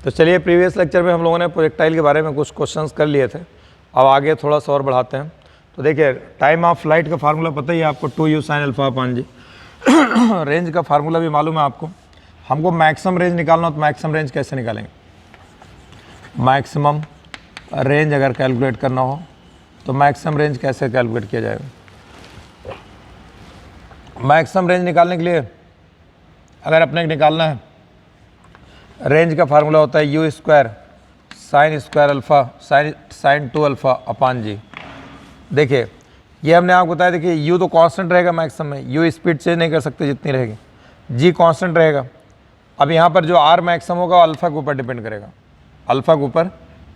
तो चलिए, previous lecture में हम लोगों ने प्रोजेक्टाइल के बारे में कुछ क्वेश्चंस कर लिए थे। अब आगे थोड़ा सा और बढ़ाते हैं। तो देखिए, टाइम ऑफ फ्लाइट का फार्मूला पता ही है आपको, 2u sin अल्फा अपान जी। रेंज का फार्मूला भी मालूम है आपको। हमको मैक्सिमम रेंज निकालना हो तो मैक्सिमम रेंज कैसे निकालेंगे? मैक्सिमम रेंज अगर कैलकुलेट करना हो तो मैक्सिमम रेंज कैसे कैलकुलेट किया जाएगा? मैक्सिमम रेंज निकालने के लिए अगर अपने निकालना है, रेंज का फार्मूला होता है u square sine square alpha sine 2 alpha upon g. देखिए, ये हमने आपको बताया, देखिए यू तो कांस्टेंट रहेगा मैक्सिमम में, यू स्पीड चेंज नहीं कर सकते जितनी रहेगी, जी कांस्टेंट रहेगा। अब यहाँ पर जो आर मैक्सिमम होगा वो अल्फ़ा के ऊपर डिपेंड करेगा, अल्फ़ा के ऊपर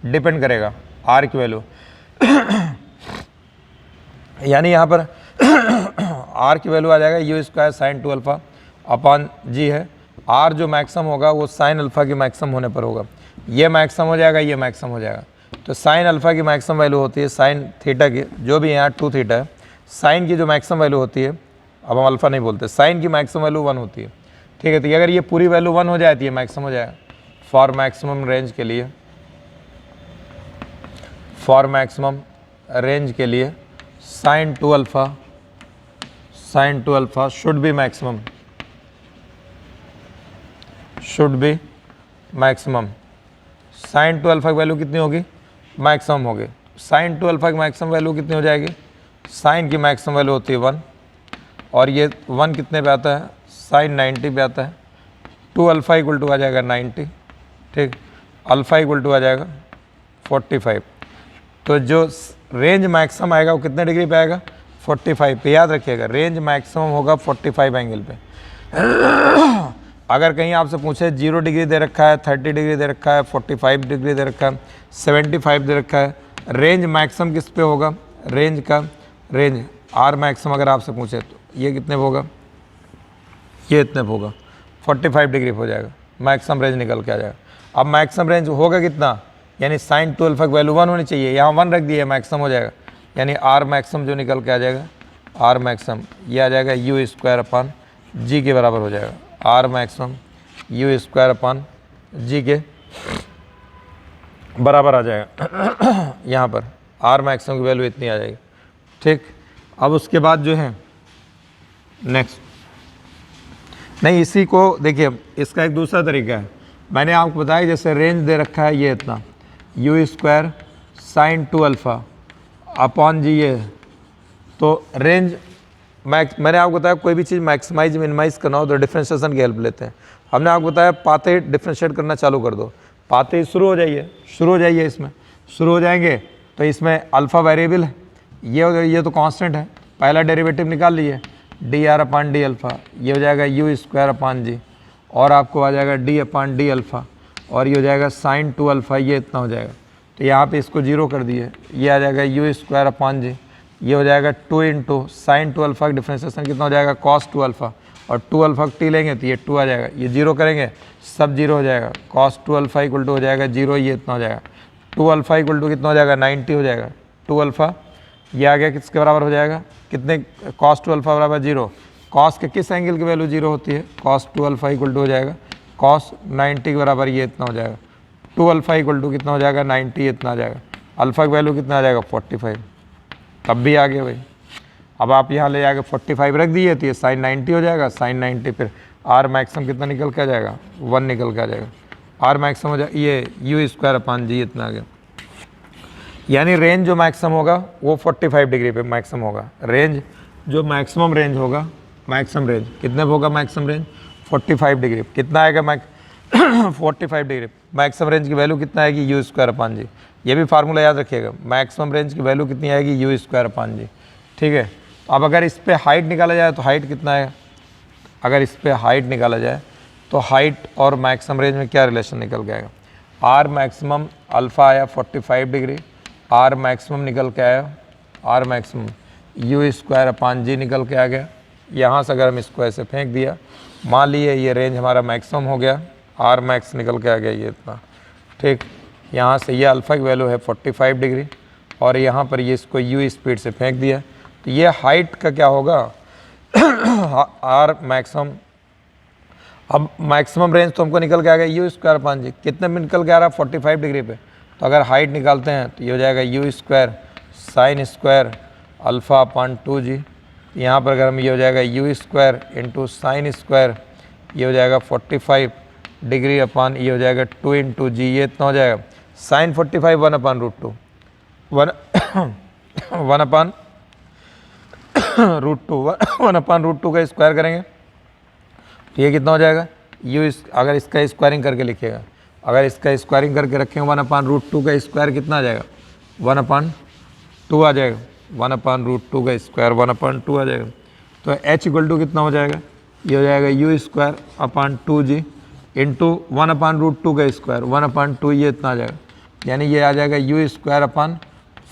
डिपेंड करेगा आर की वैल्यू। यानी यहाँ पर आर की वैल्यू आ जाएगा u square sine 2 alpha upon जी है। आर जो मैक्सिमम होगा वो साइन अल्फ़ा की मैक्सिमम होने पर होगा। ये मैक्सिमम हो जाएगा, ये मैक्सिमम हो जाएगा। तो साइन अल्फ़ा की मैक्सिमम वैल्यू होती है साइन थीटा की, जो भी यहाँ 2 थीटा है, साइन की जो मैक्सिमम वैल्यू होती है, अब हम अल्फ़ा नहीं बोलते, साइन की मैक्सिमम वैल्यू 1 होती है। ठीक है, तो अगर ये पूरी वैल्यू 1 हो जाए तो ये मैक्सिमम हो जाएगा। फॉर मैक्सिमम रेंज के लिए, फॉर मैक्सिमम रेंज के लिए sine 2 alpha should be maximum, should be maximum. Sine 2 alpha की वैल्यू कितनी होगी? मैक्सिमम होगी। साइन 2 अल्फ़ा की मैक्सिमम वैल्यू कितनी हो जाएगी? साइन की मैक्सिमम वैल्यू होती है 1, और ये 1 कितने पे आता है? साइन 90 पे आता है। 2 अल्फ़ा इक्वल टू आ जाएगा 90, ठीक, अल्फ़ा इक्वल टू आ जाएगा 45। तो जो रेंज मैक्सिमम आएगा वो कितने डिग्री पे आएगा? 45 पे। याद रखिएगा, रेंज मैक्सिमम होगा 45 एंगल पे। अगर कहीं आपसे पूछे 0 डिग्री दे रखा है, 30 डिग्री दे रखा है, 45 डिग्री दे रखा है, 75 दे रखा है, रेंज मैक्सिमम किस पे होगा? रेंज का रेंज आर मैक्सिमम अगर आपसे पूछे तो ये कितने पे होगा? ये इतने पे होगा, 45 डिग्री पे हो जाएगा, मैक्सिमम रेंज निकल के आ जाएगा। अब मैक्सिमम रेंज होगा कितना? यानी साइन 2 अल्फ़ा की वैल्यू 1 होनी चाहिए, यहाँ 1 रख दिए, मैक्सिमम हो जाएगा। यानी आर मैक्सिमम जो निकल के आ जाएगा, आर मैक्सिमम ये आ जाएगा यू स्क्वायर अपान जी के बराबर हो जाएगा। R maximum u square upon g के बराबर आ जाएगा। यहाँ पर आर मैक्सिमम की वैल्यू इतनी आ जाएगी, ठीक। अब उसके बाद जो है नेक्स्ट, नहीं इसी को देखिए, इसका एक दूसरा तरीका है, मैंने आपको बताया जैसे रेंज दे रखा है ये इतना, u square sine 2 alpha upon g ये, तो रेंज मैंने आपको बताया कोई भी चीज़ मैक्सिमाइज मिनिमाइज करना हो तो डिफ्रेंशिएशन की हेल्प लेते हैं। हमने आपको बताया पाते ही डिफ्रेंशिएट करना चालू कर दो, पाते ही शुरू हो जाइए, इसमें शुरू हो जाएंगे तो इसमें अल्फ़ा वेरिएबल है, ये तो कांस्टेंट है, पहला डेरिवेटिव निकाल लीजिए, D R upon D alpha, ये हो जाएगा यू स्क्वायर अपान जी, और आपको आ जाएगा डी अपान डी अल्फ़ा, और ये हो जाएगा साइन 2 अल्फ़ा, ये इतना हो जाएगा। तो यहाँ पे इसको 0 कर दिए, ये आ जाएगा यू स्क्वायर अपान जी, ये हो जाएगा 2 इंटू साइन 2 अल्फ़ा का डिफ्रेंशिएशन कितना हो जाएगा? कॉस 2 अल्फ़ा, और 2 अल्फ़ा टी लेंगे तो ये 2 आ जाएगा, ये 0 करेंगे सब 0 हो जाएगा, कॉस 2 अल्फ़ा इक्वल टू हो जाएगा 0, ये इतना हो जाएगा। 2 अल्फ़ा इक्वल टू कितना हो जाएगा? 90 हो जाएगा। 2 अल्फ़ा ये आ गया, किसके बराबर हो जाएगा? कितने? कॉस 2 अल्फ़ा बराबर 0। कॉस के किस एंगल की वैल्यू 0 होती है? कॉस 2 अल्फ़ा इक्वल टू हो जाएगा कॉस 90 के बराबर, ये इतना हो जाएगा। 2 अल्फ़ा इक्वल टू कितना हो जाएगा? 90, इतना आ जाएगा। अल्फ़ा की वैल्यू कितना आ जाएगा? 45। तब भी आ गया भाई। अब आप यहाँ ले जाकर 45 रख दिए तो ये साइन 90 हो जाएगा, साइन 90 फिर आर मैक्सिमम कितना निकल के आ जाएगा? 1 निकल के आ जाएगा। आर मैक्सिमम हो जाएगा ये यू स्क्वायर अपान जी, इतना आ गया। यानी रेंज जो मैक्सिमम होगा वो 45 डिग्री पे मैक्सिमम होगा। रेंज जो मैक्सिमम रेंज होगा, मैक्सिमम रेंज कितने पे होगा? Maximum range 45 degree. कितना आएगा? 45 डिग्री। मैक्सिमम रेंज की वैल्यू कितना आएगी? U square upon g. ये भी फार्मूला याद रखिएगा, मैक्सिमम रेंज की वैल्यू कितनी आएगी? यू स्क्वायर अपान जी, ठीक है। अब अगर इस पे हाइट निकाला जाए तो हाइट कितना है? अगर इस पे हाइट निकाला जाए तो हाइट और मैक्सिमम रेंज में क्या रिलेशन निकल के आएगा? आर मैक्सिमम अल्फ़ा आया 45 डिग्री, आर मैक्सिमम निकल के आया, R maximum u square upon g निकल के आ गया। यहाँ से अगर हम इसको ऐसे फेंक दिया, मान लिए ये रेंज हमारा मैक्सिमम हो गया, आर मैक्स निकल के आ गया ये इतना, ठीक। यहाँ से ये अल्फ़ा की वैल्यू है 45 डिग्री, और यहाँ पर ये इसको यू स्पीड से फेंक दिया, तो ये हाइट का क्या होगा? आर मैक्सिमम अब मैक्सिमम रेंज तो हमको निकल के आ गया यू स्क्वायर अपान जी, कितने में निकल के आ रहा है 45 डिग्री पे। तो अगर हाइट निकालते हैं तो ये हो जाएगा u square sine square alpha upon 2g। यहाँ पर अगर हम ये हो जाएगा u square into sine square, ये हो जाएगा 45 डिग्री अपान ये हो जाएगा 2 इंटू जी, ये इतना हो जाएगा sine 45 1 upon root 2 1 upon root 2 1 upon root 2 का स्क्वायर करेंगे तो ये कितना हो जाएगा यू अगर इसका स्क्वायरिंग करके लिखिएगा, अगर इसका स्क्वायरिंग करके रखेंगे 1 अपान रूट 2 का स्क्वायर कितना आ जाएगा 1 अपान 2 आ जाएगा, 1 अपान रूट 2 का स्क्वायर 1 अपान 2 आ जाएगा। तो h इक्वल टू कितना हो जाएगा, ये हो जाएगा u square upon 2g into 1 upon root 2 का स्क्वायर 1 अपान 2, ये इतना आ जाएगा, यानी ये आ जाएगा यू स्क्वायर अपान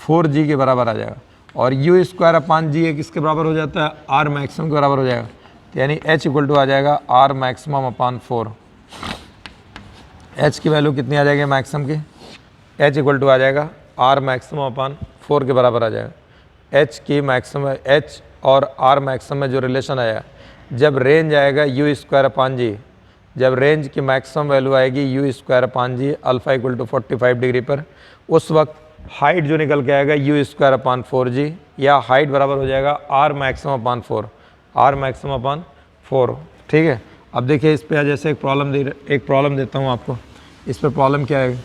4g के बराबर आ जाएगा। और यू स्क्वायर अपान जी ये किसके बराबर हो जाता है, आर मैक्सिमम के बराबर हो जाएगा। तो यानी h इक्वल टू आ जाएगा आर मैक्सिमम अपान 4। h की वैल्यू कितनी आ जाएगी मैक्सिमम की, h इक्वल टू आ जाएगा आर मैक्सिमम अपान 4 के बराबर आ जाएगा। h की मैक्सिमम h और आर मैक्सिमम में जो रिलेशन आया, जब रेंज आएगा यू स्क्वायर अपान जी, जब रेंज की मैक्सिमम वैल्यू आएगी u square upon g alpha equal to 45 degree पर, उस वक्त हाइट जो निकल के आएगा यू स्क्वायर अपान 4g, या हाइट बराबर हो जाएगा R maximum upon 4, R maximum upon 4। ठीक है, अब देखिए इस पर जैसे एक प्रॉब्लम देता हूँ आपको। इस पर प्रॉब्लम क्या है,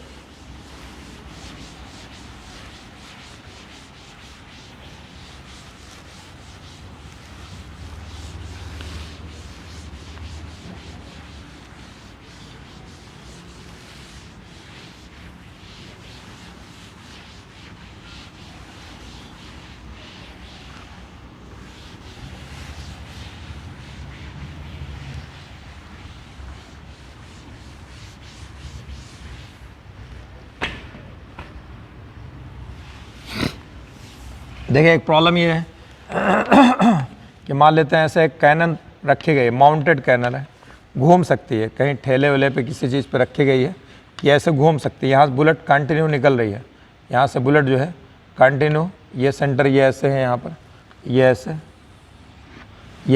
देखिए एक प्रॉब्लम ये है कि मान लेते हैं ऐसे एक कैनन रखी गई है, माउंटेड कैनन है, घूम सकती है, कहीं ठेले वेले पे किसी चीज़ पे रखी गई है, ये ऐसे घूम सकती है। यहाँ से बुलेट कंटिन्यू निकल रही है, यहाँ से बुलेट जो है कंटिन्यू, ये सेंटर ये ऐसे है, यहाँ पर ये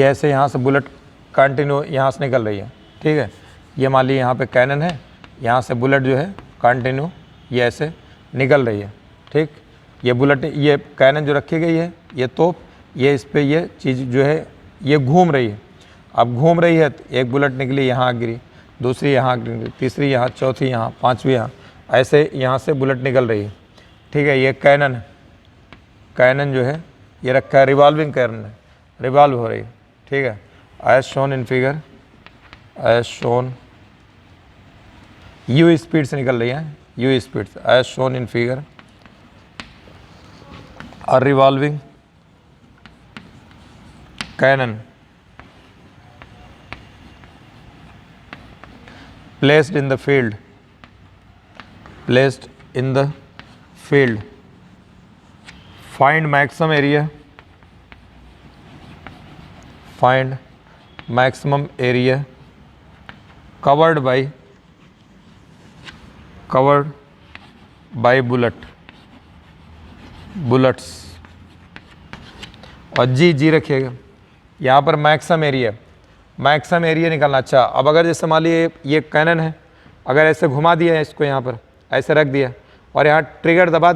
ऐसे यहाँ से बुलेट कंटिन्यू यहाँ से निकल रही है। ठीक है, ये मान लीजिए यहाँ पे कैनन है, यहाँ से बुलेट जो है कंटिन्यू ये ऐसे निकल रही है। ठीक, ये बुलेट ये कैनन जो रखी गई है, ये तोप, ये इस पर ये चीज़ जो है ये घूम रही है। अब घूम रही है तो एक बुलेट निकली यहाँ गिरी, दूसरी यहाँ गिरी, तीसरी यहाँ, चौथी यहाँ, पांचवी यहाँ, ऐसे यहाँ से बुलेट निकल रही है। ठीक है, ये कैनन है, कैनन जो है ये रखा है, रिवॉल्विंग कैनन है, रिवॉल्व हो रही है। ठीक है, as shown in figure, as shown u speed से निकल रही है, यू स्पीड से, as shown in figure a revolving cannon placed in the field, find maximum area, covered by bullets, और जी रखिएगा। यहाँ पर मैक्सिमम एरिया निकालना। अच्छा, अब अगर जैसे मान लीजिए ये कैनन है, अगर ऐसे घुमा दिया है इसको, यहाँ पर ऐसे रख दिया और यहाँ ट्रिगर दबा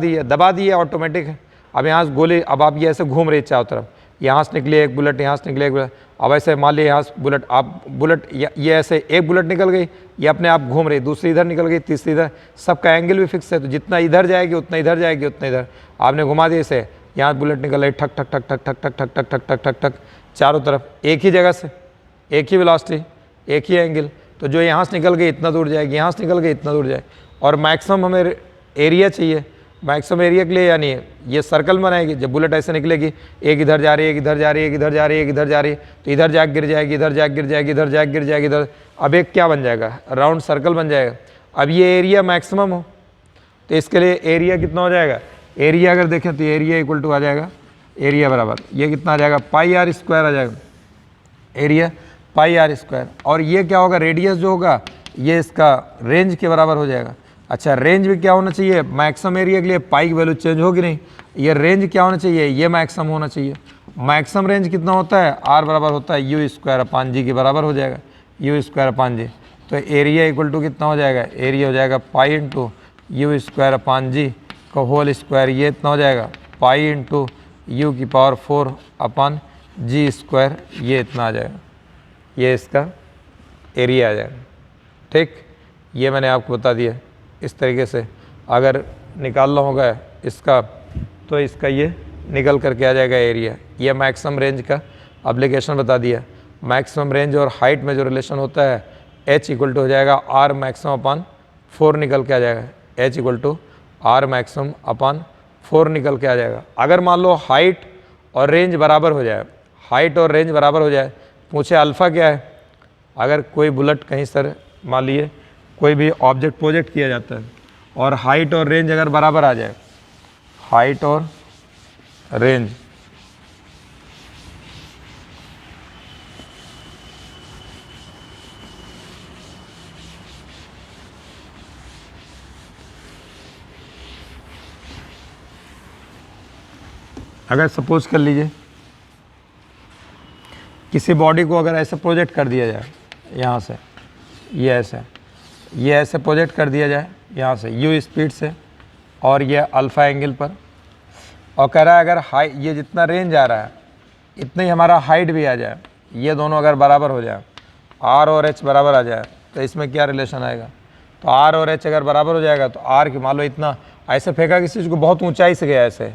दिया ऑटोमेटिक है। अब यहाँ से गोली, अब आप ये ऐसे घूम रही है चारों तरफ, यहाँ से निकली एक बुलेट, यहाँ से निकले एक बुलेट। अब ऐसे मान लीजिए यहाँ से बुलेट ये ऐसे एक बुलेट निकल गई, ये अपने आप घूम रही, दूसरी इधर निकल गई, तीसरी इधर, सबका एंगल भी फिक्स है, तो जितना इधर जाएगी उतना इधर जाएगी, उतना इधर। आपने घुमा दिया इसे, यहाँ बुलेट निकल रही, ठक ठक ठक ठक ठक ठक ठक ठक ठक ठक ठक ठक चारों तरफ एक ही जगह से, एक ही वेलोसिटी, एक ही एंगल। तो जो यहाँ से निकल गई इतना दूर जाएगी, यहाँ से निकल गई इतना दूर जाए। और मैक्सिमम हमें एरिया चाहिए, मैक्सिमम एरिया के लिए यानी ये सर्कल बनाएगी। जब बुलेट ऐसे निकलेगी, एक इधर जा रही है, एक इधर जा रही है, एक इधर जा रही है, एक इधर जा रही है, तो इधर जाके गिर जाएगी, इधर जाके गिर जाएगी, इधर जाके गिर जाएगी, इधर। अब एक क्या बन जाएगा, राउंड सर्कल बन जाएगा। अब ये एरिया मैक्सिमम हो तो इसके लिए एरिया कितना हो जाएगा, एरिया अगर देखें तो एरिया इक्वल टू आ जाएगा, एरिया बराबर ये कितना आ जाएगा, पाई आर स्क्वायर आ जाएगा, एरिया पाई आर स्क्वायर। और ये क्या होगा, रेडियस जो होगा ये इसका रेंज के बराबर हो जाएगा। अच्छा, रेंज भी क्या होना चाहिए, मैक्सिमम एरिया के लिए पाई की वैल्यू चेंज होगी नहीं, ये रेंज क्या होना चाहिए, ये मैक्सिमम होना चाहिए। मैक्सिमम रेंज कितना होता है, आर बराबर होता है यू स्क्वायर अपान जी के बराबर हो जाएगा। यू स्क्वायर अपान जी। तो एरिया इक्वल टू कितना हो जाएगा, एरिया हो जाएगा pi into u square upon g का होल स्क्वायर, ये इतना हो जाएगा पाई इंटू यू की पावर 4 अपान जी स्क्वायर, ये इतना आ जाएगा, ये इसका एरिया आ जाएगा। ठीक, ये मैंने आपको बता दिया। इस तरीके से अगर निकालना होगा इसका तो इसका ये निकल करके आ जाएगा एरिया। ये मैक्सिमम रेंज का एप्लीकेशन बता दिया। मैक्सिमम रेंज और हाइट में जो रिलेशन होता है h इक्वल टू हो जाएगा आर मैक्सिमम अपान 4 निकल के आ जाएगा, h equal to R maximum upon 4 निकल के आ जाएगा। अगर मान लो हाइट और रेंज बराबर हो जाए, हाइट और रेंज बराबर हो जाए, पूछे अल्फ़ा क्या है, अगर कोई बुलेट कहीं सर मान लिए कोई भी ऑब्जेक्ट प्रोजेक्ट किया जाता है और हाइट और रेंज अगर बराबर आ जाए, हाइट और रेंज अगर सपोज कर लीजिए किसी बॉडी को अगर ऐसे प्रोजेक्ट कर दिया जाए, यहाँ से ये ऐसे प्रोजेक्ट कर दिया जाए यहाँ से यू स्पीड से और ये अल्फ़ा एंगल पर, और कह रहा है अगर हाई ये जितना रेंज आ रहा है इतना ही हमारा हाइट भी आ जाए, ये दोनों अगर बराबर हो जाए, आर और एच बराबर आ जाए, तो इसमें क्या रिलेशन आएगा, तो आर और एच अगर बराबर हो जाएगा तो आर की मान लो इतना ऐसे फेंका किसी चीज़ को बहुत ऊंचाई से गया ऐसे,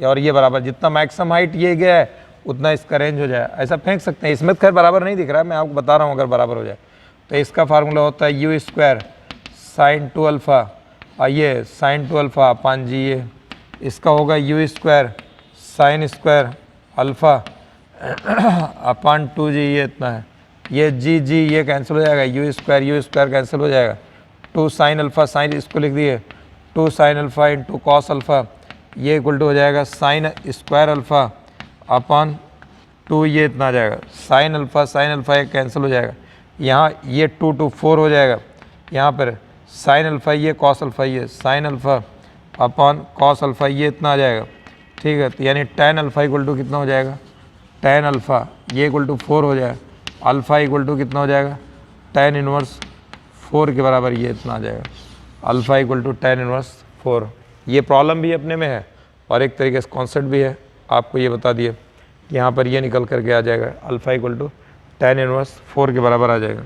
और ये बराबर जितना मैक्सिमम हाइट ये गया है उतना इसका रेंज हो जाए, ऐसा फेंक सकते हैं। इसमें खैर बराबर नहीं दिख रहा है, मैं आपको बता रहा हूँ अगर बराबर हो जाए तो इसका फार्मूला होता है यू स्क्वायर साइन 2 अल्फ़ा, और ये साइन 2 अल्फ़ा अपान जी, ये इसका होगा u square sine square alpha upon 2 g, ये इतना है, ये जी ये कैंसिल हो जाएगा, यू स्क्वायर कैंसिल हो जाएगा, 2 साइन अल्फ़ा, साइन इसको लिख दिए 2 sign alpha into cos alpha, ये इक्वल टू हो जाएगा साइन स्क्वायर अल्फ़ा अपान 2, ये इतना आ जाएगा, साइन अल्फ़ा ये कैंसिल हो जाएगा, यहाँ ये 2 to 4 हो जाएगा, यहाँ पर साइन अल्फ़ा ये कॉस अल्फ़ा, ये sine alpha upon cos alpha, ये इतना आ जाएगा। ठीक है, तो यानी tan अल्फ़ा इक्वल टू कितना हो जाएगा, tan अल्फ़ा ये इक्वल टू 4 हो जाएगा, अल्फ़ा इक्वल टू कितना हो जाएगा, tan इनवर्स 4 के बराबर, ये इतना आ जाएगा, alpha equal to tan inverse 4। ये प्रॉब्लम भी अपने में है और एक तरीके से कॉन्सेप्ट भी है, आपको ये बता दिए कि यहाँ पर ये निकल करके आ जाएगा, alpha equal to tan inverse 4 के बराबर आ जाएगा।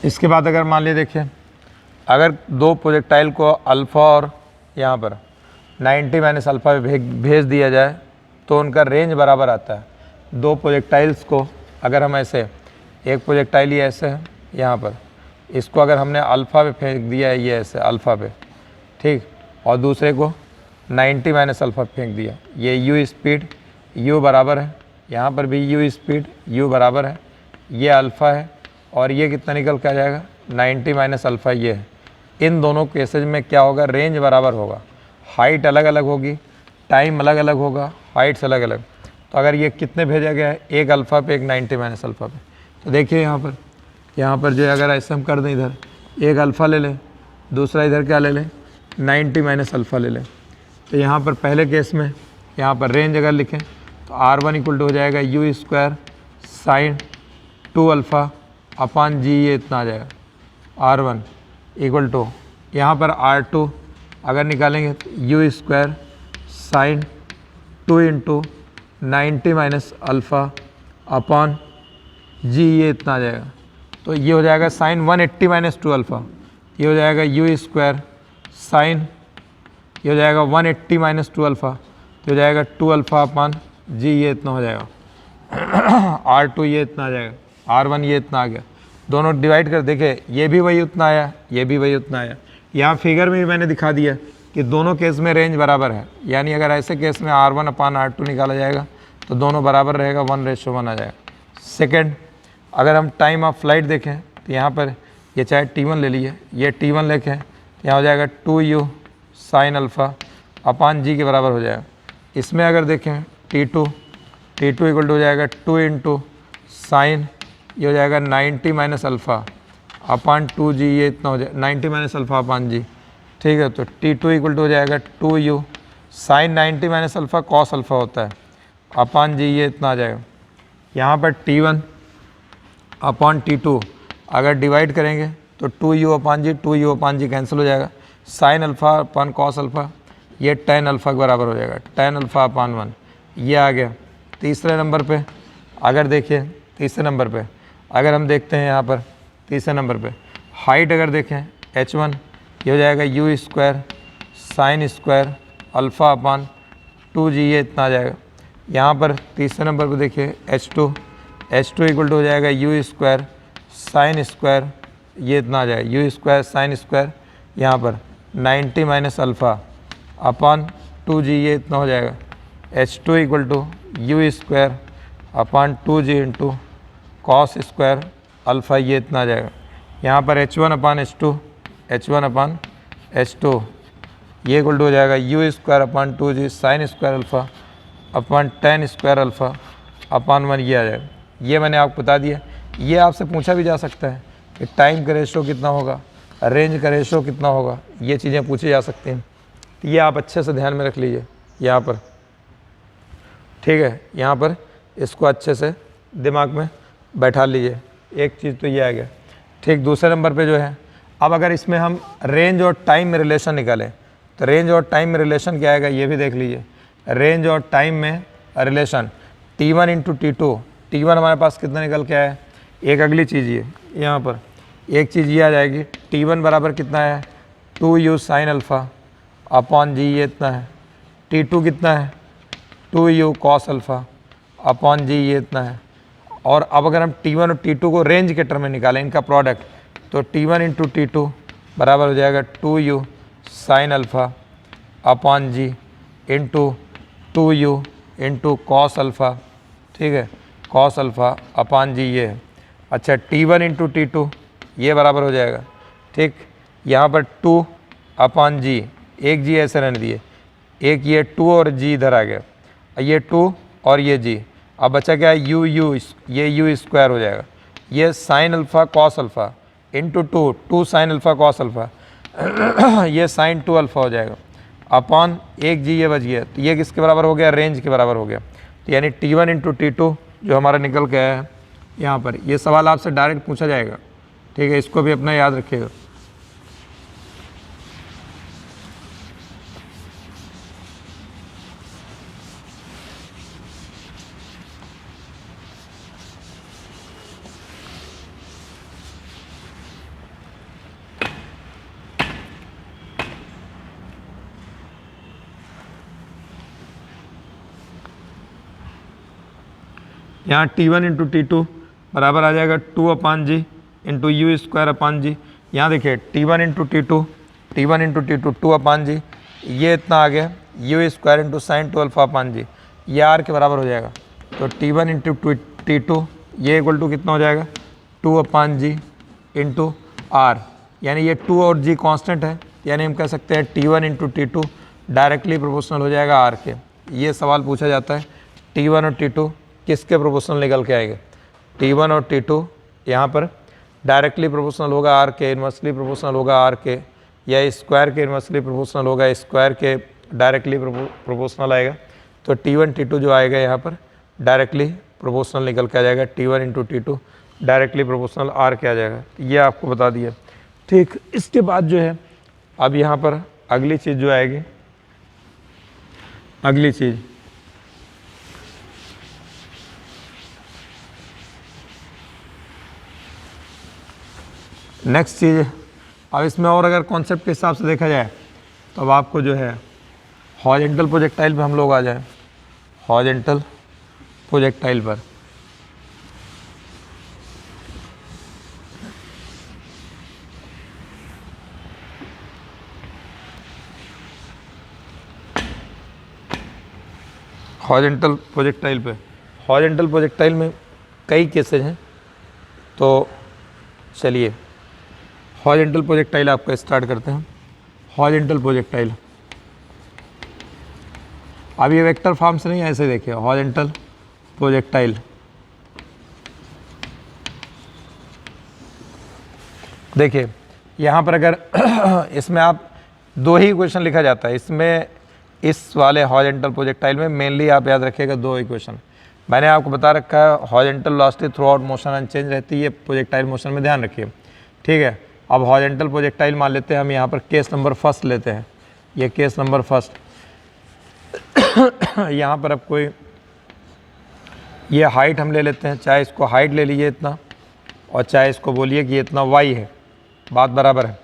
इसके बाद अगर मान लीजिए देखिए, अगर दो प्रोजेक्टाइल को अल्फ़ा और यहाँ पर 90 माइनस अल्फ़ा पे भेज दिया जाए तो उनका रेंज बराबर आता है। दो प्रोजेक्टाइल्स को अगर हम ऐसे, एक प्रोजेक्टाइल ये ऐसे है यहाँ पर, इसको अगर हमने अल्फ़ा पे फेंक दिया है ये ऐसे अल्फ़ा पे, ठीक, और दूसरे को 90 माइनस अल्फ़ा फेंक दिया, ये यू स्पीड यू बराबर है, यहाँ पर भी यू स्पीड यू बराबर है, ये अल्फ़ा है और ये कितना निकल के आ जाएगा 90 माइनस अल्फ़ा, ये है। इन दोनों केसेज में क्या होगा, रेंज बराबर होगा, हाइट अलग अलग होगी, टाइम अलग अलग होगा, हाइट्स अलग अलग। तो अगर ये कितने भेजा गया है, एक अल्फ़ा पे एक 90 माइनस अल्फ़ा पे, तो देखिए यहाँ पर जो अगर ऐसे हम कर दें, इधर एक अल्फ़ा ले लें, दूसरा इधर क्या ले लें 90 माइनस अल्फ़ा ले लें, तो यहाँ पर पहले केस में यहाँ पर रेंज अगर लिखें तो R1 इक्वल टू हो जाएगा u square sine 2 alpha upon g, ये इतना आ जाएगा, R1 इक्वल टू यहाँ पर R2 अगर निकालेंगे तो u square sine 2 into 90 minus alpha upon g, ये इतना आ जाएगा। तो ये हो जाएगा साइन 180 माइनस 2 अल्फ़ा, ये हो जाएगा यू स्क्वायर साइन, ये हो जाएगा 180 माइनस 2 अल्फ़ा, ये हो जाएगा 2 अल्फ़ा अपान जी, ये इतना हो जाएगा। R2 ये इतना आ जाएगा, R1 ये इतना आ गया, दोनों डिवाइड कर देखे, ये भी वही उतना आया, ये भी वही उतना आया। यहाँ फिगर में भी मैंने दिखा दिया कि दोनों केस में रेंज बराबर है, यानी अगर ऐसे केस में R1 अपान R2 निकाला जाएगा तो दोनों बराबर रहेगा, 1:1 आ जाएगा। सेकेंड, अगर हम टाइम ऑफ फ्लाइट देखें तो यहाँ पर ये चाहे T1 ले लिए, ये T1 लेके तो यहाँ हो जाएगा 2u sine alpha upon g के बराबर हो जाएगा। इसमें अगर देखें T2 इक्वल टू हो जाएगा 2 इंटू साइन, ये हो जाएगा 90 माइनस अल्फ़ा अपान 2g, ये इतना हो जाएगा 90 माइनस अल्फ़ा अपान जी, ठीक है। तो T2 इक्वल टू हो जाएगा 2u sine 90 minus alpha cos alpha होता है अपान जी, ये इतना आ जाएगा। यहाँ पर T1 अपॉन T2 अगर डिवाइड करेंगे तो 2u अपान जी कैंसिल हो जाएगा, sine alpha upon cos alpha, ये टेन अल्फ़ा के बराबर हो जाएगा, टेन अल्फ़ा अपान 1, ये आ गया। तीसरे नंबर पे अगर देखिए, तीसरे नंबर पे अगर हम देखते हैं यहाँ पर तीसरे नंबर पे हाइट अगर देखें h1, ये हो जाएगा u square sine square alpha upon 2g, ये इतना आ जाएगा। यहाँ पर तीसरे नंबर पे देखिए h2 इक्वल टू हो जाएगा u स्क्वायर साइन स्क्वायर, ये इतना आ जाएगा u स्क्वायर साइन स्क्वायर, यहाँ पर 90 माइनस अल्फ़ा अपान 2g, ये इतना हो जाएगा। h2 equal to u square upon 2g into cos square alpha, ये इतना आ जाएगा। यहाँ पर h1 अपान h2 ये इक्वल टू हो जाएगा u square upon 2g sine square alpha upon tan square alpha upon 1, ये आ जाएगा। ये मैंने आपको बता दिया। ये आपसे पूछा भी जा सकता है कि टाइम का रेशो कितना होगा, रेंज का रेशो कितना होगा, ये चीज़ें पूछी जा सकती हैं। तो ये आप अच्छे से ध्यान में रख लीजिए यहाँ पर, ठीक है। यहाँ पर इसको अच्छे से दिमाग में बैठा लीजिए। एक चीज़ तो ये आ गया, ठीक। दूसरे नंबर पे जो है, अब अगर इसमें हम रेंज और टाइम में रिलेशन निकालें तो रेंज और टाइम में रिलेशन क्या आएगा, ये भी देख लीजिए। रेंज और टाइम में रिलेशन T1 इंटू T1 हमारे पास कितना निकल के आया है। एक अगली चीज़ ये यहाँ पर एक चीज़ ये आ जाएगी, T1 बराबर कितना है 2u sine alpha upon g, ये इतना है। T2 कितना है 2u cos alpha upon g, ये इतना है। और अब अगर हम T1 और T2 को रेंज के टर्म में निकालें, इनका प्रोडक्ट, तो T1 इंटू T2 बराबर हो जाएगा 2u sine alpha upon g into 2u into cos alpha, ठीक है, कॉस अल्फ़ा अपान जी, ये है। अच्छा, T1 इंटू T2 ये बराबर हो जाएगा, ठीक। यहाँ पर 2 अपान जी, एक जी ऐसे रहने दिए, एक ये 2 और जी इधर आ गया, ये 2 और ये जी। अब बचा क्या है u, ये u स्क्वायर हो जाएगा, ये sine alpha cos alpha into 2 sine alpha cos alpha, ये साइन 2 अल्फ़ा हो जाएगा अपॉन एक जी, ये बच गया। तो ये किसके बराबर हो गया, रेंज के बराबर हो गया। तो यानी T1 इंटू T2 जो हमारा निकल के आया है यहाँ पर, ये सवाल आपसे डायरेक्ट पूछा जाएगा, ठीक है। इसको भी अपना याद रखिएगा। यहाँ T1 इंटू T2 बराबर आ जाएगा 2 अपान जी इंटू यू स्क्वायर अपान जी। यहाँ देखिए T1 इंटू T2 2 अपान जी, ये इतना आ गया u square into sine 2 alpha upon g, ये आर के बराबर हो जाएगा। तो T1 इंटू T2 ये इक्वल टू कितना हो जाएगा 2 अपान जी इंटू आर, यानी ये 2 और जी कांस्टेंट है, यानी हम कह सकते हैं T1 into T2 directly proportional हो जाएगा आर के। ये सवाल पूछा जाता है T1 और T2 किसके प्रोपोर्शनल निकल के आएंगे। T1 और T2 यहाँ पर डायरेक्टली प्रोपोर्शनल होगा आर के, इन्वर्सली प्रोपोर्शनल होगा आर के, या स्क्वायर के इन्वर्सली प्रोपोर्शनल होगा स्क्वायर के डायरेक्टली प्रोपोर्शनल आएगा। तो T1 T2 जो आएगा यहाँ पर डायरेक्टली प्रोपोर्शनल निकल के आ जाएगा, T1 into T2 directly proportional are के आ जाएगा। ये आपको बता दिया, ठीक। इसके बाद जो है अब यहाँ पर अगली चीज़ जो आएगी, अगली चीज़ नेक्स्ट चीज़, अब इसमें और अगर कॉन्सेप्ट के हिसाब से देखा जाए तो अब आपको जो है हॉरिजॉन्टल प्रोजेक्टाइल पे हम लोग आ जाए, हॉरिजॉन्टल प्रोजेक्टाइल पर। हॉरिजॉन्टल प्रोजेक्टाइल में कई केसेज हैं। तो चलिए हॉरिजॉन्टल प्रोजेक्टाइल आपका स्टार्ट करते हैं। हॉरिजॉन्टल प्रोजेक्टाइल, अब ये वेक्टर फॉर्म से नहीं, ऐसे देखिए हॉरिजॉन्टल प्रोजेक्टाइल। देखिए यहाँ पर अगर इसमें आप दो ही इक्वेशन लिखा जाता है, इसमें इस वाले हॉरिजॉन्टल प्रोजेक्टाइल में मेनली आप याद रखिएगा दो इक्वेशन। मैंने आपको बता रखा है horizontal velocity throughout motion unchanged रहती है प्रोजेक्टाइल मोशन में, ध्यान रखिए, ठीक है। अब हॉरिजॉन्टल प्रोजेक्टाइल मान लेते हैं हम, यहाँ पर केस नंबर फर्स्ट लेते हैं, ये केस नंबर फर्स्ट। यहाँ पर अब कोई ये हाइट हम ले लेते हैं, चाहे इसको हाइट ले लीजिए इतना और चाहे इसको बोलिए कि इतना वाई है, बात बराबर है।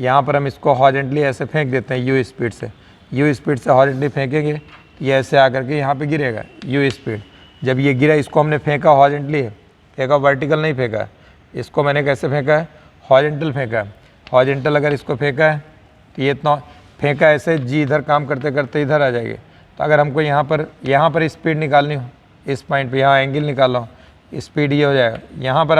यहाँ पर हम इसको हॉरिजॉन्टली ऐसे फेंक देते हैं यू स्पीड से, यू स्पीड से हॉरिजॉन्टली फेंकेंगे, ये ऐसे आकर के यहाँ पे गिरेगा यू स्पीड। जब ये गिरा, इसको हमने फेंका हॉरिजॉन्टली है, फेंका वर्टिकल नहीं फेंका है, इसको मैंने कैसे फेंका है, हॉरिजॉन्टल फेंका है। हॉरिजॉन्टल अगर इसको फेंका है तो ये इतना फेंका ऐसे, जी इधर काम करते करते इधर आ जाएगी। तो अगर हमको यहाँ पर स्पीड निकालनी हो, इस पॉइंट पे यहाँ एंगल निकालना हो, स्पीड ये हो जाएगा। यहाँ पर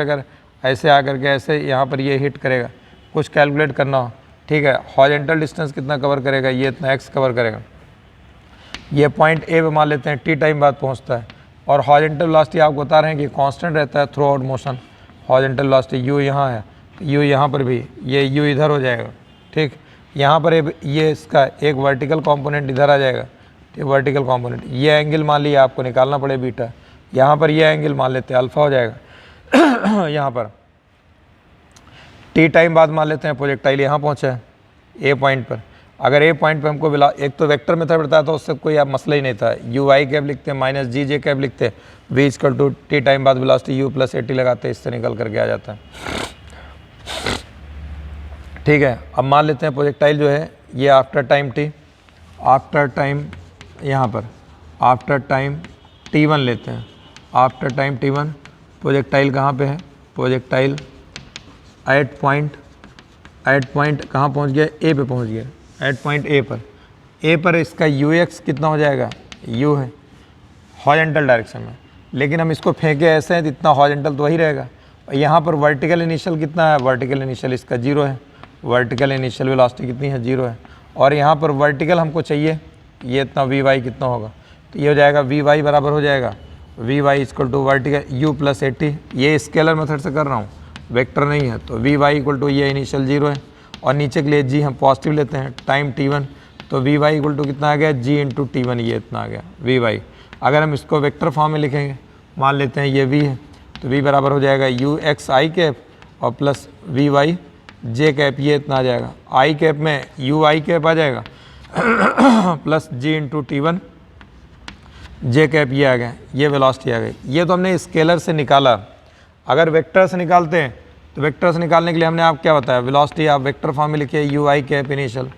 अगर ऐसे आकर के ऐसे यहाँ पर ये हिट करेगा, कुछ कैलकुलेट करना हो, ठीक है, हॉरिजॉन्टल डिस्टेंस कितना कवर करेगा, ये इतना एक्स कवर करेगा। ये पॉइंट ए पे मान लेते हैं, टी टाइम बाद पहुँचता है। और हॉरिजॉन्टल वेलोसिटी आपको बता रहे हैं कि कांस्टेंट रहता है through out motion. Horizontal velocity you यहाँ है, यू यहाँ पर भी, ये यू इधर हो जाएगा, ठीक। यहाँ पर ये इसका एक वर्टिकल कंपोनेंट इधर आ जाएगा, ठीक, वर्टिकल कंपोनेंट। ये एंगल मान लिया आपको निकालना पड़े बीटा, यहाँ पर ये एंगल मान लेते हैं अल्फा हो जाएगा। यहाँ पर टी टाइम बाद मान लेते हैं प्रोजेक्टाइल यहाँ पहुँचा है ए पॉइंट पर। अगर ए पॉइंट पे हमको एक तो वेक्टर मेथड बताया था, उससे कोई आप मसला ही नहीं था, यू आई कैप लिखते हैं माइनस जी जे कैप लिखते हैं, v equal to t time बाद velocity u plus a t लगाते हैं, इससे निकल करके आ जाता है, ठीक है। अब मान लेते हैं प्रोजेक्टाइल जो है ये after time T, after time यहाँ पर आफ्टर टाइम t1 लेते हैं, आफ्टर टाइम t1 प्रोजेक्टाइल कहाँ पे है, प्रोजेक्टाइल एट पॉइंट कहाँ पहुँच गया, ए पे पहुँच गया, एट पॉइंट ए पर इसका यू एक्स कितना हो जाएगा, यू है हॉरिजॉन्टल डायरेक्शन में, लेकिन हम इसको फेंके ऐसे हैं तो इतना हॉरिजॉन्टल तो वही रहेगा। और यहाँ पर वर्टिकल इनिशियल कितना है, वर्टिकल इनिशियल इसका 0 है, वर्टिकल इनिशियल वेलोसिटी कितनी है, 0 है। और यहाँ पर वर्टिकल हमको चाहिए, ये इतना वी वाई कितना होगा, तो ये हो जाएगा वी वाई बराबर हो जाएगा v y equal to vertical u plus a t. ये स्केलर मेथड से कर रहा हूँ, वेक्टर नहीं है, तो वी वाई इक्वल टू ये इनिशियल 0 है और नीचे के लिए जी हम पॉजिटिव लेते हैं, टाइम t1, तो वी वाई इक्वल टू कितना आ गया, जी इंटू t1, ये इतना आ गया वी वाई। अगर हम इसको वेक्टर फॉर्म में लिखेंगे, मान लेते हैं ये v है, तो v बराबर हो जाएगा यू एक्स आई कैप और plus v y j cap, ये इतना आ जाएगा, आई कैप में यू आई कैप आ जाएगा plus g into t1 j cap, ये आ गया, ये वेलोसिटी आ गई। ये तो हमने स्केलर से निकाला। अगर वेक्टर से निकालते हैं तो वेक्टर से निकालने के लिए हमने आप क्या बताया, वेलोसिटी आप वेक्टर फॉर्म में लिखिए, u i cap initial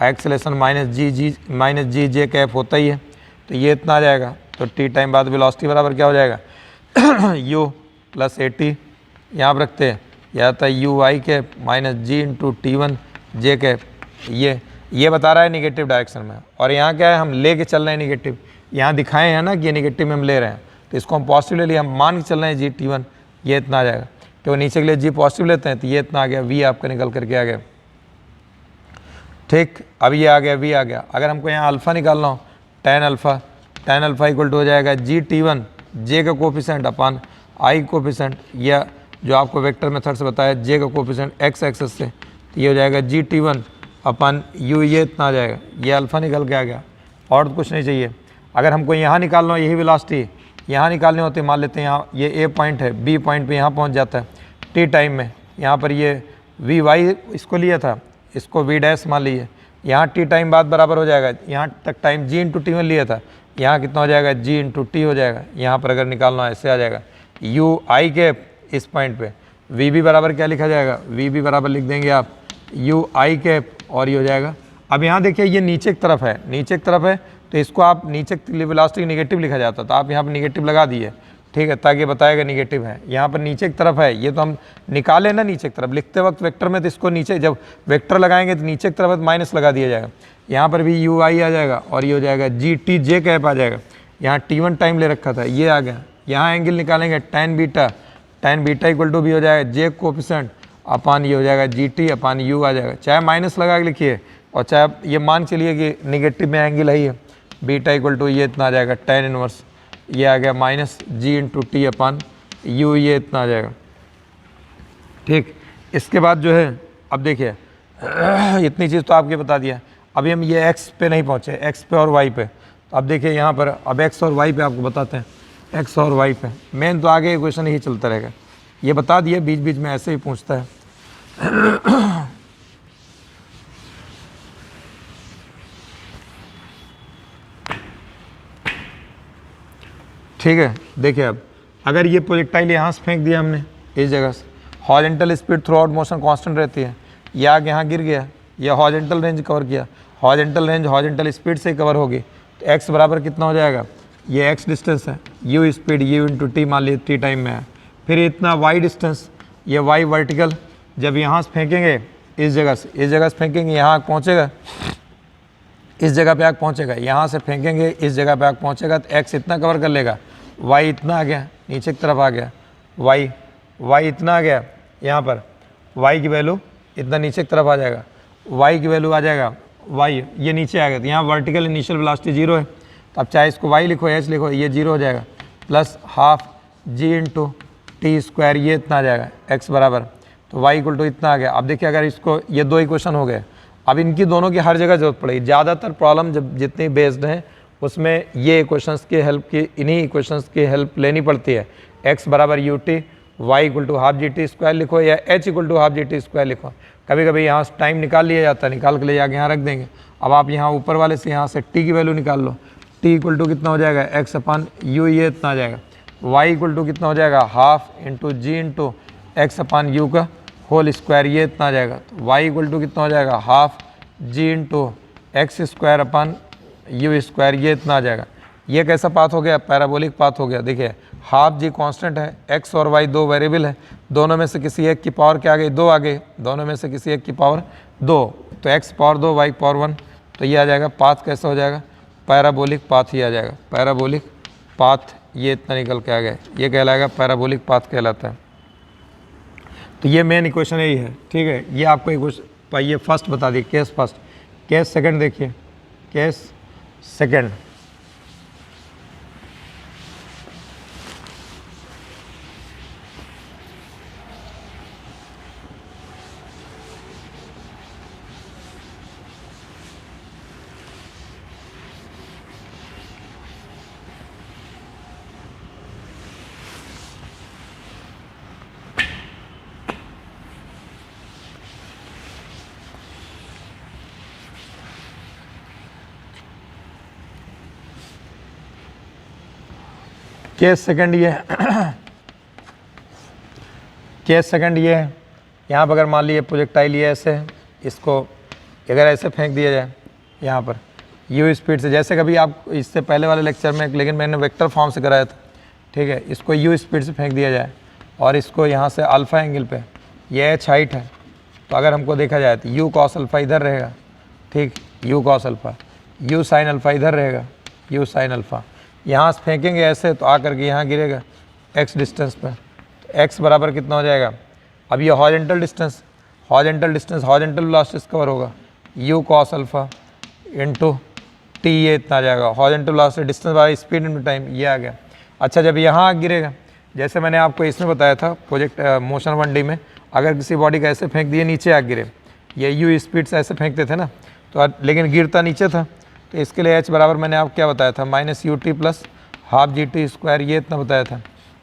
acceleration minus g j cap होता ही है, तो ये इतना आ जाएगा। तो टी टाइम बाद वेलोसिटी बराबर क्या हो जाएगा यू प्लस ए टी, यहाँ पर रखते हैं, यह आता है u i cap minus g into t1 j cap. ये बता रहा है निगेटिव डायरेक्शन में, और यहाँ क्या है, हम ले के चल रहे हैं निगेटिव, यहाँ दिखाए हैं ना कि ये निगेटिव में हम ले रहे हैं, तो इसको हम पॉजिटिव ले लिए, हम मान के चल रहे हैं जी t1, ये इतना आ जाएगा। तो नीचे के लिए जी पॉजिटिव लेते हैं तो ये इतना आ गया, वी आपका निकल करके आ गया, ठीक। अब ये आ गया, वी आ गया। अगर हमको यहाँ अल्फ़ा निकालना हो, टेन अल्फ़ा इक्वल टू हो जाएगा जी t1 जे का कोफिशेंट अपान आई कोफिशेंट, या जो आपको वेक्टर मेथड से बताया जे का कोफिशेंट एक्स एक्सेस से, तो ये हो जाएगा जी t1 अपन यू, ये इतना आ जाएगा, ये अल्फ़ा निकल के आ गया, और तो कुछ नहीं चाहिए। अगर हमको यहाँ निकालना हो, यही वेलोसिटी यहाँ निकालने होते, मान लेते हैं यहाँ ये ए पॉइंट है, बी पॉइंट पे यहाँ पहुँच जाता है टी टाइम में, यहाँ पर ये वी वाई इसको लिया था, इसको वी डैश मान लीजिए, यहाँ टी टाइम बाद बराबर हो जाएगा, यहाँ तक टाइम जी इंटू t1 लिया था, यहाँ कितना हो जाएगा, जी इंटू टी हो जाएगा। यहाँ पर अगर निकालना ऐसे आ जाएगा यू आई कैप, इस पॉइंट पे वी बी बराबर क्या लिखा जाएगा, वी बी बराबर लिख देंगे आप यू आई कैप, और ये हो जाएगा। अब यहाँ देखिए ये नीचे की तरफ है, नीचे की तरफ है, तो इसको आप नीचे वेलोसिटी निगेटिव लिखा जाता, तो आप यहाँ पर निगेटिव लगा दिए, ठीक है, ताकि बताएगा निगेटिव है। यहाँ पर नीचे की तरफ है, ये तो हम निकाले ना नीचे की तरफ, लिखते वक्त वेक्टर में, तो इसको नीचे जब वेक्टर लगाएंगे तो नीचे की तरफ तो माइनस लगा दिया जाएगा, यहाँ पर भी यू आई आ जाएगा, और ये हो जाएगा जी टी जे कैप आ जाएगा। यहाँ t1 टाइम ले रखा था, ये आ गया। यहाँ एंगल निकालेंगे tan beta, tan beta equal to भी हो जाएगा जे कोफिशेंट अपान ये हो जाएगा GT अपान U आ जाएगा, चाहे माइनस लगा के लिखिए और चाहे ये मान चलिए कि निगेटिव में एंगल है, बीटा इक्वल टू ये इतना आ जाएगा tan इनवर्स ये आ गया minus G into T upon U, ये इतना आ जाएगा। ठीक, इसके बाद जो है अब देखिए इतनी चीज़ तो आपके बता दिया। अभी हम ये x पे नहीं पहुँचे, x पे और y पे, तो अब देखिए यहाँ पर अब x और y पे आपको बताते हैं, x और y पे मेन तो आगे क्वेश्चन ही चलता रहेगा, ये बता दिए, बीच बीच में ऐसे ही पूछता है। ठीक है, देखिए अब अगर ये प्रोजेक्टाइल यहाँ से फेंक दिया हमने इस जगह से, horizontal speed through out motion constant रहती है, ये आगे यहाँ गिर गया, या हॉरिजॉन्टल रेंज कवर किया, हॉरिजॉन्टल रेंज हॉरिजॉन्टल स्पीड से कवर होगी, तो x बराबर कितना हो जाएगा, ये x डिस्टेंस है, u speed u into T मान लीजिए t टाइम में है, फिर इतना y डिस्टेंस, ये y वर्टिकल, जब यहाँ से फेंकेंगे इस जगह से फेंकेंगे यहाँ पहुँचेगा, इस जगह पे आग पहुँचेगा, यहाँ से फेंकेंगे इस जगह पे आग पहुँचेगा, तो x इतना कवर कर लेगा, y इतना आ गया नीचे की तरफ आ गया, y इतना आ गया, यहाँ पर y की वैल्यू इतना नीचे की तरफ आ जाएगा, y की वैल्यू आ जाएगा y ये नीचे आ गया, तो यहाँ वर्टिकल इनिशियल वेलोसिटी 0 है, तो अब चाहे इसको y लिखो h लिखो, ये 0 हो जाएगा, plus half g into t square ये इतना आ जाएगा x बराबर, तो y इक्वल टू इतना आ गया। अब देखिए अगर इसको, ये दो इक्वेशन हो गए, अब इनकी दोनों की हर जगह जरूरत पड़ेगी, ज़्यादातर प्रॉब्लम जब जितनी बेस्ड हैं उसमें ये इक्वेशंस की हेल्प की, इन्हीं इक्वेशंस की हेल्प लेनी पड़ती है। x बराबर u t, y equal to half g t square लिखो या h equal to half g t square लिखो, कभी कभी यहाँ से टाइम निकाल लिया जाता है, निकाल के ले जाके यहाँ रख देंगे। अब आप यहाँ ऊपर वाले से यहाँ से t की वैल्यू निकाल लो, t इक्वल टू कितना हो जाएगा x अपान यू, ये इतना आ जाएगा, y इक्वल टू कितना हो जाएगा half into g into x upon u का होल स्क्वायर, ये इतना आ जाएगा, तो y इक्वल टू कितना हो जाएगा half g into x square upon u square, ये इतना आ जाएगा। ये कैसा पाथ हो गया, पैराबोलिक पाथ हो गया। देखिए हाफ जी कांस्टेंट है, x और y दो वेरिएबल है, दोनों में से किसी एक की पावर क्या आ गई, 2 आ गई, दोनों में से किसी एक की पावर 2, तो x पावर 2 y पावर 1, तो ये आ जाएगा पाथ कैसा हो जाएगा, पैराबोलिक पाथ ही आ जाएगा, पैराबोलिक पाथ ये इतना निकल के आ गया, ये कहलाएगा पैराबोलिक पाथ कहलाता है। तो ये मेन इक्वेशन यही है। ठीक है, ये आपको इक्वेशन, ये फर्स्ट बता दिए, केस फर्स्ट, केस सेकंड देखिए, केस सेकंड, केस सेकंड ये केस सेकंड ये है, यहाँ पर अगर मान लीजिए प्रोजेक्टाइल ये ऐसे है, इसको अगर ऐसे फेंक दिया जाए यहाँ पर यू स्पीड से, जैसे कभी आप इससे पहले वाले लेक्चर में, लेकिन मैंने वेक्टर फॉर्म से कराया था, ठीक है, इसको यू स्पीड से फेंक दिया जाए और इसको यहाँ से अल्फ़ा एंगल पे, ये एच हाइट है, तो अगर हमको देखा जाए तो यू कॉस अल्फ़ा इधर रहेगा, ठीक, you cos alpha, you sine alpha इधर रहेगा, यू साइन अल्फ़ा, यहाँ से फेंकेंगे ऐसे तो आकर के यहाँ गिरेगा x डिस्टेंस पर, तो x बराबर कितना हो जाएगा, अब ये horizontal distance horizontal velocity cover होगा, u cos alpha into T, ये इतना आ जाएगा, horizontal velocity distance by speed into time, ये आ गया। अच्छा, जब यहाँ गिरेगा, जैसे मैंने आपको इसमें बताया था प्रोजेक्ट मोशन 1D में, अगर किसी बॉडी का ऐसे फेंक दिए नीचे आ गिरे, ये u स्पीड से ऐसे फेंकते थे ना, तो लेकिन गिरता नीचे था, तो इसके लिए h बराबर मैंने आपको क्या बताया था, minus u t plus half g t square, ये इतना बताया था।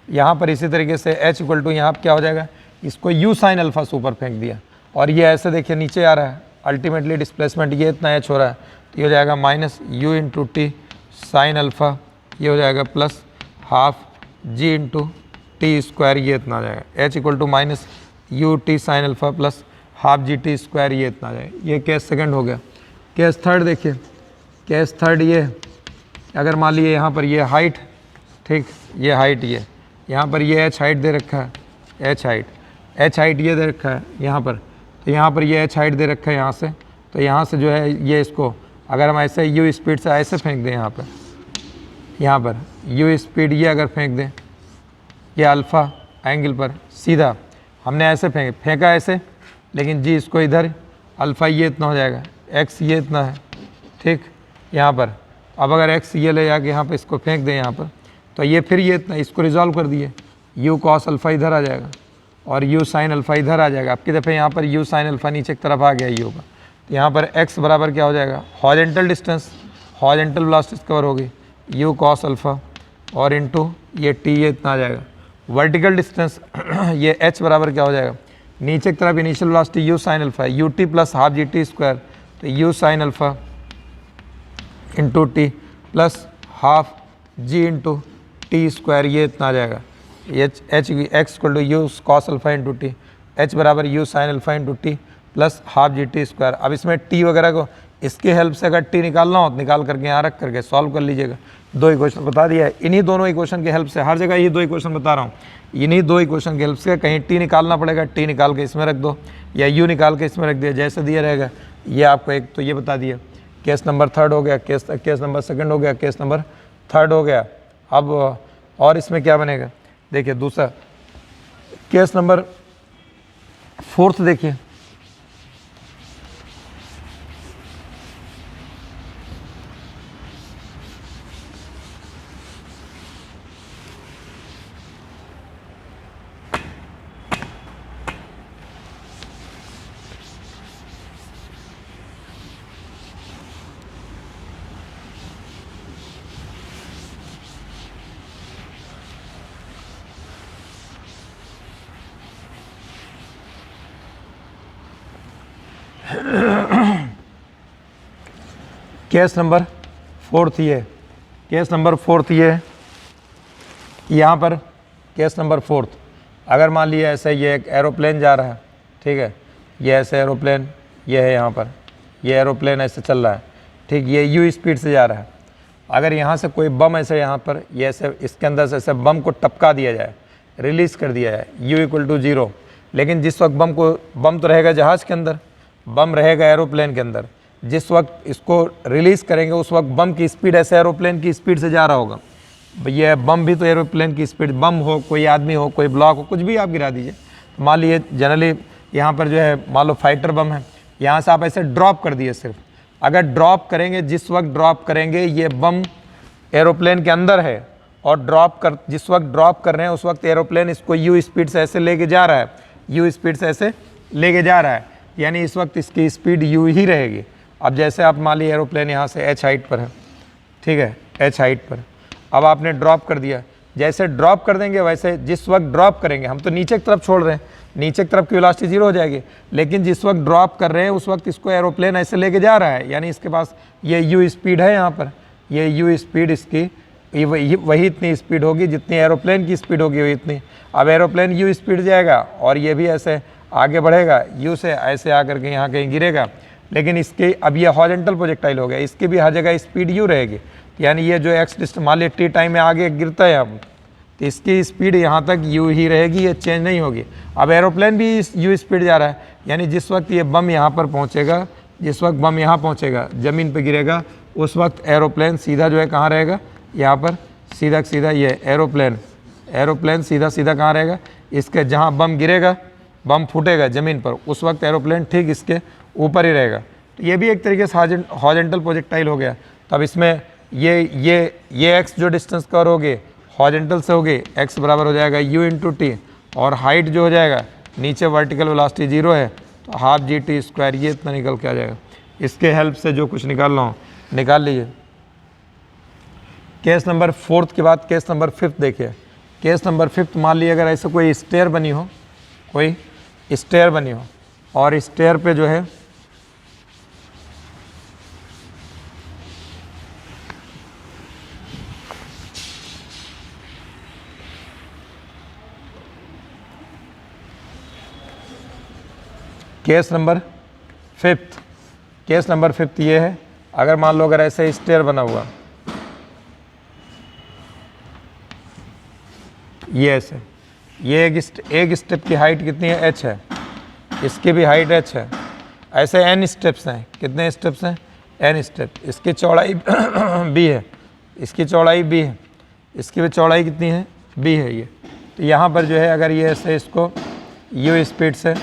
यहाँ पर इसी तरीके से h इक्वल टू यहाँ क्या हो जाएगा, इसको u साइन अल्फ़ा से ऊपर फेंक दिया और ये ऐसे देखिए नीचे आ रहा है, अल्टीमेटली डिस्प्लेसमेंट ये इतना h हो रहा है, तो ये हो जाएगा minus u into t sine alpha, ये हो जाएगा plus half g into t square, ये इतना आ जाएगा, h equal to minus u t sine alpha plus half g t square, ये इतना आ जाएगा। ये केस सेकंड हो गया। केस थर्ड देखिए, केस थर्ड ये, अगर मान लीजिए यहाँ पर ये हाइट, ठीक, ये हाइट, ये यहाँ पर ये h हाइट दे रखा है, h हाइट ये दे रखा है यहाँ पर, तो यहाँ पर ये h हाइट दे रखा है यहाँ से, तो यहाँ से जो है ये इसको अगर हम ऐसे u स्पीड से ऐसे फेंक दें, यहाँ पर u स्पीड ये अगर फेंक दें, ये अल्फ़ा एंगल पर सीधा हमने ऐसे फेंका ऐसे, लेकिन जी इसको इधर अल्फ़ा ये इतना हो जाएगा, एक्स ये इतना है, ठीक यहाँ पर। अब अगर एक्स ये ले जाके यहाँ पर इसको फेंक दें यहाँ पर, तो ये फिर ये इतना, इसको रिजॉल्व कर दिए, यू कॉस अल्फ़ा इधर आ जाएगा और यू साइन अल्फ़ा इधर आ जाएगा। आपकी दफ़े यहाँ पर यू साइन अल्फ़ा नीचे की तरफ आ गया यू का, तो यहाँ पर x बराबर क्या हो जाएगा, horizontal distance, horizontal velocity cover होगी यू कॉस अल्फ़ा और इनटू ये t ये इतना आ जाएगा। वर्टिकल डिस्टेंस ये h बराबर क्या हो जाएगा, नीचे की तरफ initial velocity u sine alpha u t plus half g t square, तो u sine alpha into t plus half g into t square ये इतना आ जाएगा। H x equal to u cos alpha into t, h बराबर u sine alpha into t plus half g t square. अब इसमें T वगैरह को इसकी हेल्प से अगर टी निकालना हो तो निकाल करके यहाँ रख करके सॉल्व कर लीजिएगा। दो इक्वेशन बता दिया है, इन्हीं दोनों इक्वेशन की हेल्प से, हर जगह ये दो इक्वेशन बता रहा हूँ, इन्हीं दो इक्वेशन की हेल्प से कहीं टी निकालना पड़ेगा, टी निकाल के इसमें रख दो या यू निकाल के इसमें रख दिया, जैसे दिया रहेगा। ये आपको एक तो ये बता दिया, केस नंबर थर्ड हो गया, केस नंबर सेकंड हो गया, केस नंबर थर्ड हो गया। अब और इसमें क्या बनेगा, देखिए दूसरा केस नंबर फोर्थ देखिए, केस नंबर फोर्थ ये, केस नंबर फोर्थ ये यहाँ पर केस नंबर फोर्थ, अगर मान लिया ऐसे ये एक एरोप्लेन जा रहा है, ठीक है, ये ऐसे एरोप्लेन ये है यहाँ पर, ये एरोप्लेन ऐसे चल रहा है, ठीक, ये यू स्पीड से जा रहा है। अगर यहाँ से कोई बम ऐसे यहाँ पर ये ऐसे इसके अंदर से ऐसे बम को टपका दिया जाए, रिलीज़ कर दिया जाए यू इक्वल टू 0, लेकिन जिस वक्त बम तो रहेगा जहाज़ के अंदर, बम रहेगा एरोप्लेन के अंदर, जिस वक्त इसको रिलीज़ करेंगे उस वक्त बम की स्पीड ऐसे एरोप्लेन की स्पीड से जा रहा होगा। ये बम भी तो एरोप्लेन की स्पीड, बम हो, कोई आदमी हो, कोई ब्लॉक हो, कुछ भी आप गिरा दीजिए। मान लीजिए जनरली यहाँ पर जो है मान लो फाइटर बम है, यहाँ से आप ऐसे ड्रॉप कर दिए सिर्फ, अगर ड्रॉप करेंगे, जिस वक्त ड्रॉप करेंगे ये बम एरोप्लेन के अंदर है और जिस वक्त ड्रॉप कर रहे हैं उस वक्त एरोप्लेन इसको यू स्पीड से ऐसे लेके जा रहा है, यू स्पीड से ऐसे लेके जा रहा है, यानी इस वक्त इसकी स्पीड यू ही रहेगी। अब जैसे आप मान लीजिए एरोप्लेन यहाँ से एच हाइट पर है, ठीक है, एच हाइट पर, अब आपने ड्रॉप कर दिया, जैसे ड्रॉप कर देंगे वैसे जिस वक्त ड्रॉप करेंगे, हम तो नीचे की तरफ छोड़ रहे हैं, नीचे की तरफ की वेलोसिटी 0 हो जाएगी, लेकिन जिस वक्त ड्रॉप कर रहे हैं उस वक्त इसको एरोप्लेन ऐसे लेके जा रहा है, यानी इसके पास ये यू स्पीड है, यहाँ पर ये यू स्पीड इसकी वही इतनी स्पीड होगी जितनी एरोप्लेन की स्पीड होगी, वही इतनी। अब एरोप्लेन यू स्पीड जाएगा और ये भी ऐसे आगे बढ़ेगा, यू से ऐसे आकर के यहाँ कहीं गिरेगा, लेकिन इसके अब ये हॉरिजॉन्टल प्रोजेक्टाइल हो गया, इसकी भी हर जगह स्पीड यू रहेगी, यानी ये जो एक्स डिस्टेंस मान लिया टी टाइम में आगे गिरता है अब, तो इसकी स्पीड यहाँ तक यू ही रहेगी, ये चेंज नहीं होगी। अब एरोप्लेन भी यू स्पीड जा रहा है, यानी जिस वक्त ये बम यहाँ पर पहुँचेगा, जिस वक्त बम यहाँ पहुँचेगा, ज़मीन पर गिरेगा, उस वक्त एरोप्लेन सीधा जो है कहाँ रहेगा, यहाँ पर सीधा सीधा ये एरोप्लेन सीधा सीधा कहाँ रहेगा, इसके जहाँ बम गिरेगा, बम फूटेगा ज़मीन पर, उस वक्त एरोप्लेन ठीक इसके ऊपर ही रहेगा। तो ये भी एक तरीके से हॉरिजॉन्टल प्रोजेक्टाइल हो गया। तब इसमें ये एक्स जो डिस्टेंस कवर होगी हॉरिजॉन्टल से होगी, एक्स बराबर हो जाएगा यू इंटू टी, और हाइट जो हो जाएगा नीचे वर्टिकल वेलोसिटी 0 है तो हाफ जी टी स्क्वायर, ये इतना निकल के आ जाएगा। इसके हेल्प से जो कुछ निकालना हो निकाल लीजिए। केस नंबर फोर्थ के बाद केस नंबर फिफ्थ देखिए। केस नंबर फिफ्थ, मान लीजिए अगर ऐसे कोई स्टेयर बनी हो, कोई स्टेयर बनी हो और स्टेयर पे जो है केस नंबर फिफ्थ ये है, अगर मान लो अगर ऐसे स्टेयर बना हुआ, ये ऐसे, ये एक स्टेप की हाइट कितनी है, h है, इसकी भी हाइट h है, ऐसे n स्टेप्स हैं। कितने स्टेप्स हैं, n स्टेप। इसकी चौड़ाई b है, इसकी चौड़ाई b है, इसकी भी चौड़ाई कितनी है, b है। तो यहाँ पर जो है अगर ये ऐसे इसको यू स्पीड से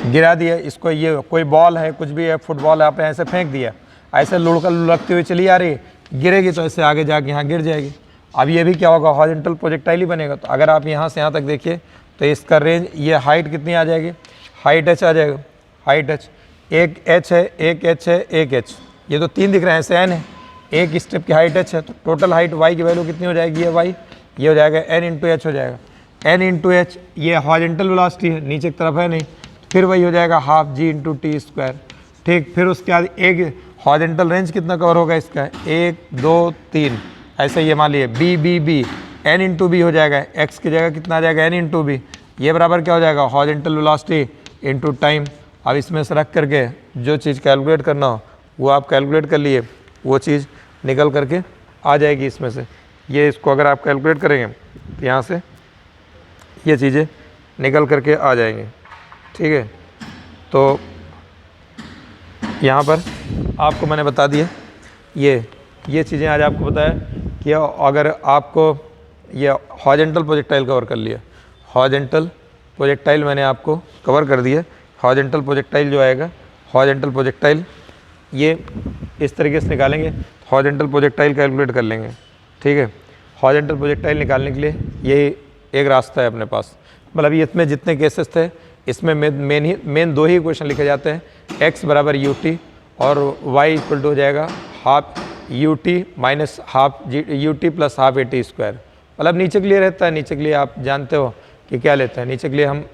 गिरा दिया, इसको ये कोई बॉल है, कुछ भी है, फुटबॉल है, आपने ऐसे फेंक दिया, ऐसे लुढ़कते हुए चली आ रही है, गिरेगी तो ऐसे आगे जाके यहाँ गिर जाएगी। अब ये भी क्या होगा, हॉरिजॉन्टल प्रोजेक्टाइल ही बनेगा। तो अगर आप यहाँ से यहाँ तक देखिए तो इसका रेंज, ये हाइट कितनी आ जाएगी, हाइट h आ जाएगा, हाइट h, एक h है, एक h है, एक h, ये तो 3 दिख रहे हैं, ऐसे n है, एक स्टेप की हाइट h है, तो टोटल हाइट y की वैल्यू कितनी हो जाएगी, ये y, ये हो जाएगा n इंटू h हो जाएगा, n इंटू h, ये हॉरिजॉन्टल वेलोसिटी है, नीचे की तरफ है नहीं, फिर वही हो जाएगा half g into t square. ठीक, फिर उसके बाद एक हॉरिजॉन्टल रेंज कितना कवर होगा इसका, 1 2 3, ऐसे ये मान लिए b b b, n इंटू बी हो जाएगा, x की जगह कितना आ जाएगा, n इंटू बी, ये बराबर क्या हो जाएगा, हॉरिजॉन्टल वेलोसिटी इंटू टाइम। अब इसमें से रख करके जो चीज़ कैलकुलेट करना हो वो आप कैलकुलेट कर लिए, वो चीज़ निकल करके आ जाएगी इसमें से। ये इसको अगर आप कैलकुलेट करेंगे तो यहाँ से ये चीज़ें निकल करके आ जाएंगी। ठीक है, तो यहाँ पर आपको मैंने बता दिया ये चीज़ें आज आपको बताया कि अगर आपको ये हॉरिजॉन्टल प्रोजेक्टाइल कवर कर लिया, हॉरिजॉन्टल प्रोजेक्टाइल मैंने आपको कवर कर दिया। हॉरिजॉन्टल प्रोजेक्टाइल जो आएगा, हॉरिजॉन्टल प्रोजेक्टाइल ये इस तरीके से निकालेंगे, हॉरिजॉन्टल प्रोजेक्टाइल कैलकुलेट कर लेंगे। ठीक है, हॉरिजॉन्टल प्रोजेक्टाइल निकालने के लिए ये एक रास्ता है अपने पास। मतलब इसमें जितने केसेस थे इसमें मेन 2 ही क्वेश्चन लिखे जाते हैं, x बराबर यू टी और y इक्वल टू हो जाएगा half U T minus half you t plus half A T square. मतलब नीचे के लिए रहता है, नीचे के लिए आप जानते हो कि क्या लेते हैं, नीचे के लिए हम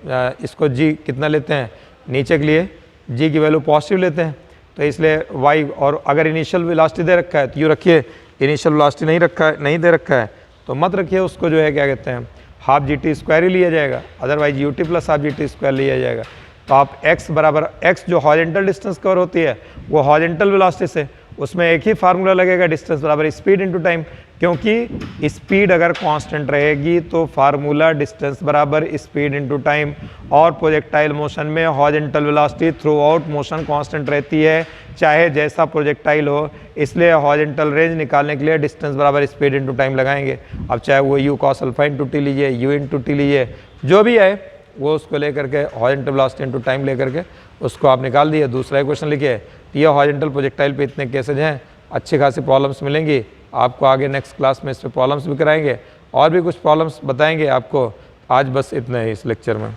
इसको g कितना लेते हैं, नीचे के लिए g की वैल्यू पॉजिटिव लेते हैं, तो इसलिए y, और अगर इनिशियल वेलोसिटी दे रखा है तो यूँ रखिए, इनिशियल वेलोसिटी नहीं दे रखा है तो मत रखिए, उसको जो है क्या कहते हैं हाफ जी टी स्क्वायर ही लिया जाएगा, otherwise you t plus half g t square लिया जाएगा। तो आप x बराबर x जो हॉरिजॉन्टल डिस्टेंस कवर होती है वो हॉरिजॉन्टल वेलोसिटी से, उसमें एक ही फार्मूला लगेगा, डिस्टेंस बराबर स्पीड इनटू टाइम, क्योंकि स्पीड अगर कांस्टेंट रहेगी तो फार्मूला डिस्टेंस बराबर स्पीड इनटू टाइम, और प्रोजेक्टाइल मोशन में horizontal velocity throughout motion constant रहती है, चाहे जैसा प्रोजेक्टाइल हो। इसलिए हॉरिजॉन्टल रेंज निकालने के लिए डिस्टेंस बराबर स्पीड इनटू टाइम लगाएंगे। अब चाहे वो you cos alpha into T लीजिए, यू इंटू टी लीजिए, जो भी है वो उसको लेकर के हॉरिजॉन्टल वेलोसिटी इनटू टाइम लेकर के उसको आप निकाल दिए। दूसरा क्वेश्चन लिखिए, ये हॉरिजॉन्टल प्रोजेक्टाइल पे इतने केसेज हैं, अच्छी खासी प्रॉब्लम्स मिलेंगी आपको, आगे नेक्स्ट क्लास में इस पर प्रॉब्लम्स भी कराएंगे और भी कुछ प्रॉब्लम्स बताएंगे आपको। आज बस इतना ही इस लेक्चर में।